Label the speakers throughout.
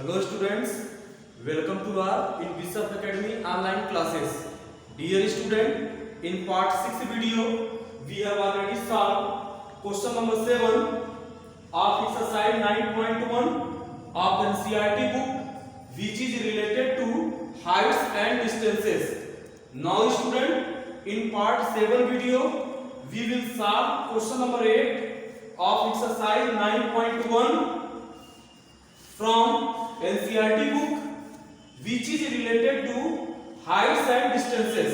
Speaker 1: Hello students, welcome to our in Bishop Academy online classes. Dear student, in part 6 video we have already solved question number 7 of exercise 9.1 of NCERT book which is related to heights and distances. Now student, in part 7 video we will solve question number 8 of exercise 9.1 from NCERT book which is related to heights and distances.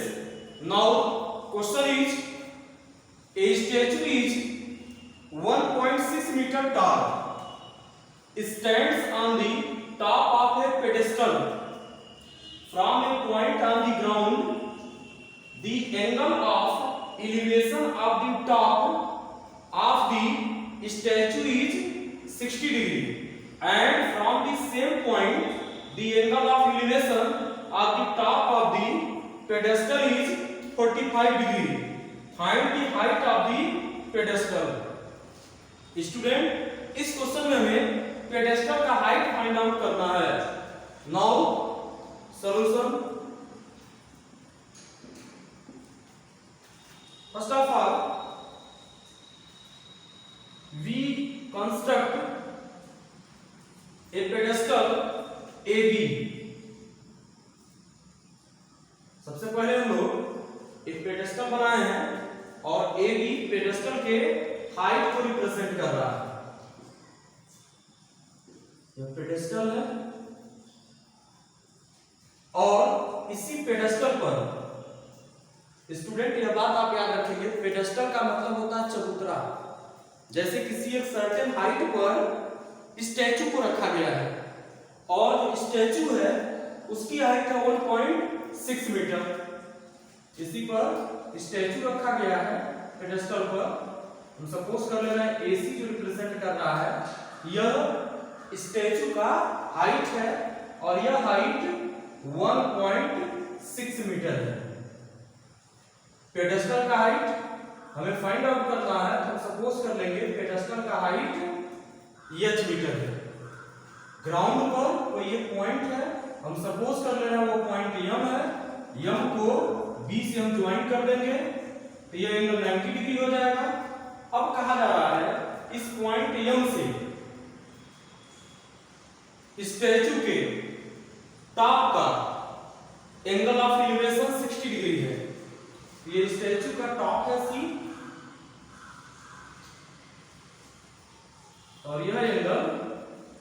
Speaker 1: Now question is, a statue is 1.6 meter tall, stands on the top of a pedestal. From a point on the ground, the angle of elevation of the top of the statue is 60 degree. And from the same point, the angle of elevation of the top of the pedestal is 45 degree. Find the height of the pedestal. Student, इस question में हमें pedestal का height find out करना है. Now solution. First of all we construct a pedestal AB. सबसे पहले हम लोग एक पेडेस्टल बनाए हैं और AB पेडेस्टल के हाइट को रिप्रेजेंट कर रहा है. यह पेडेस्टल है और इसी पेडेस्टल पर स्टूडेंट यह बात आप याद रखेंगे, पेडेस्टल का मतलब होता है चबूतरा. जैसे किसी एक सर्टेन हाइट पर स्टैचू को रखा गया है और जो स्टैचू है उसकी हाइट है 1.6 मीटर. इसी पर स्टैचू रखा गया है पेडेस्टल पर. हम सपोज कर ले रहे हैं AC जो रिप्रेजेंट कर रहा है, यह स्टैचू का हाइट है और यह हाइट 1.6 मीटर है. पेडेस्टल का हाइट हमें फाइंड आउट करना है, तो हम सपोज कर लेंगे पेडेस्टल का हाइट h मीटर है. ग्राउंड पर कोई एक पॉइंट है, हम सपोज कर ले रहे हैं वो पॉइंट m है. m को b से हम ज्वाइन कर देंगे तो ये एंगल 90 डिग्री हो जाएगा. अब कहा जा रहा है इस पॉइंट m से स्टैचू के टॉप का एंगल ऑफ एलिवेशन 60 डिग्री है. ये स्टैचू का टॉप है C और यह एंगल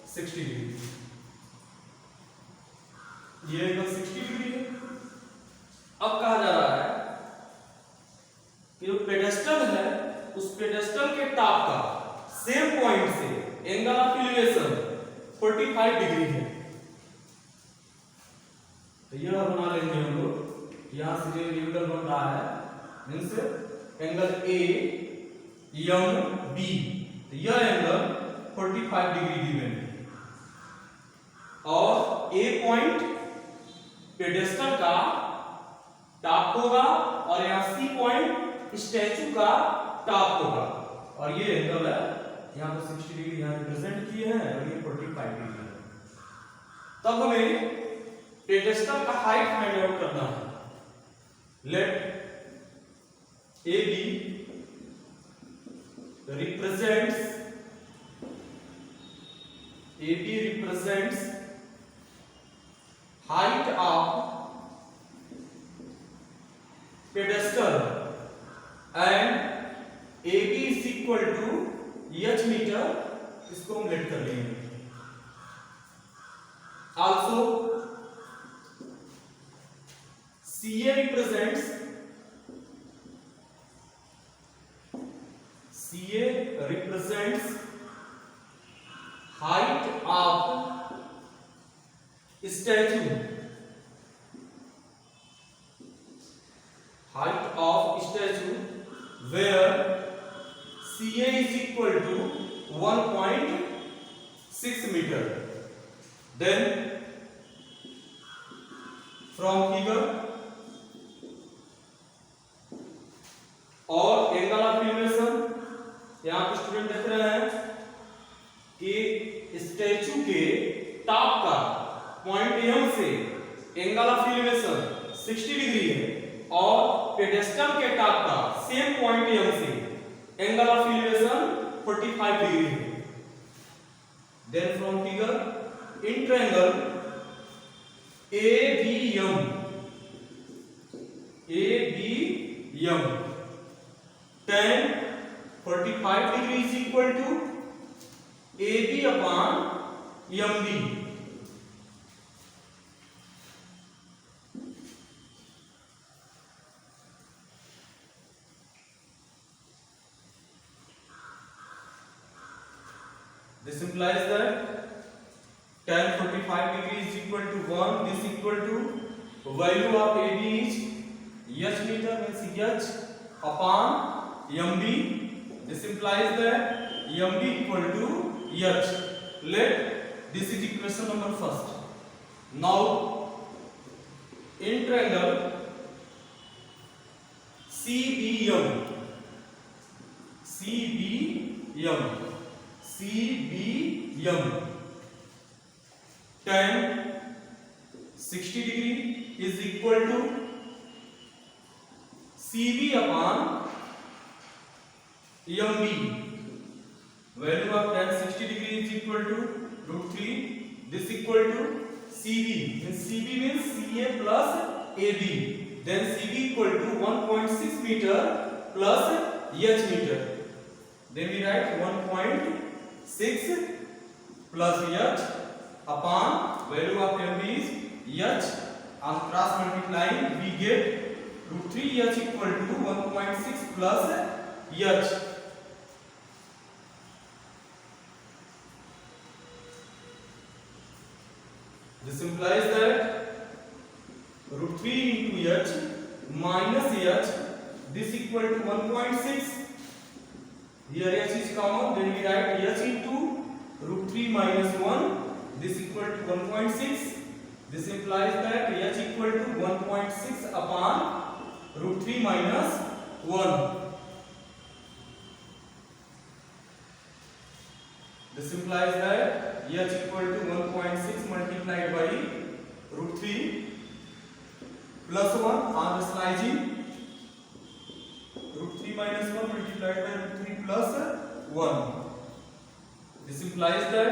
Speaker 1: 60 डिग्री. यह एंगल 60 डिग्री है. अब कहा जा रहा है कि जो पेडेस्टल है उस पेडेस्टल के टॉप का सेम पॉइंट से एंगल ऑफ एलिवेशन 45 डिग्री है. तो यह बना लेंगे हम लोग. यहां से जो एंगल बन रहा है मींस एंगल AMB, तो यह एंगल 45 डिग्री गिवन है. और A पॉइंट पेडेस्टल का टॉप होगा और यहां C पॉइंट स्टैचू का टॉप होगा और ये एंगल है यहां पर 60 डिग्री यहां रिप्रेजेंट किए हैं और ये 45 डिग्री है. तब हमें पेडेस्टल का हाइट फाइंड आउट करना है. Let AB represents height of pedestal and AB is equal to h metre. इसको हम लेट कर लेंगे. Also CA represents height of statue. Height of statue where CA is equal to 1.6 meter. Then from figure और angle of elevation यहां पे student देख रहे हैं कि स्टैचू के टॉप का पॉइंट एम से एंगल ऑफ एलिवेशन 60 डिग्री है और पेडेस्टल के टॉप का सेम पॉइंट एम से एंगल ऑफ एलिवेशन 45 डिग्री है। Then from figure in triangle ABM tan 45 degree is equal to AB upon MB. This implies that tan 45 degree is equal to 1. This equal to value of AB is H meter, means H upon MB. This implies that MB equal to H. Let this is equation number first. Now in triangle CBM tan 60 degree is equal to CB upon MB. Value of tan 60 degree is equal to √3. This equal to CB. CB means CA plus AB. Then CB equal to 1.6 meter plus H meter. Then we write 1.6 plus H upon value of MB is H. On cross multiplying we get √3H equal to 1.6 plus H. This implies that √3 into H minus H, this equal to 1.6. Here H is common, then we write H into √3 minus 1. This equal to 1.6. This implies that H equal to 1.6 upon √3 minus 1. This implies that H equal to 1.6 multiplied by √3 plus 1 on rationalizing √3 minus 1 multiplied by √3 plus 1. This implies that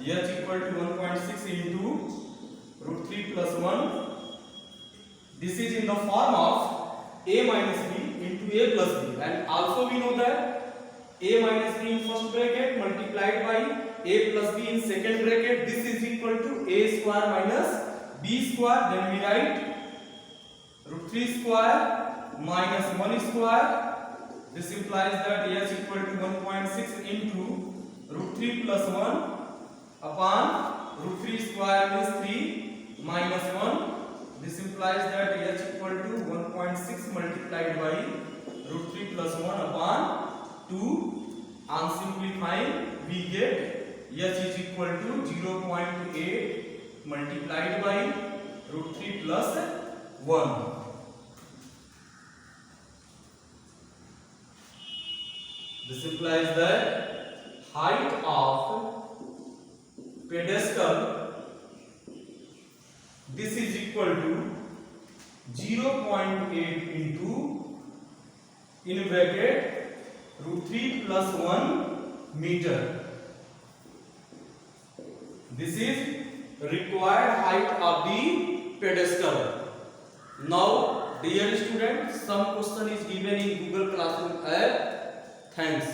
Speaker 1: H equal to 1.6 into √3 plus 1. This is in the form of A minus B into A plus B, and also we know that A minus B in first bracket multiplied by A plus B in second bracket, this is equal to A square minus B square. Then we write √3 square minus 1 square. This implies that H equal to 1.6 into √3 plus 1 upon √3 square means 3 minus 1. This implies that H equal to 1.6 multiplied by √3 plus 1 upon 2. On simplifying we get H is equal to 0.8 multiplied by √3 plus 1. This implies that height of pedestal, this is equal to 0.8 into in bracket √3 plus 1 meter. This is required height of the pedestal. Now dear students, some question is given in Google Classroom app. Thanks.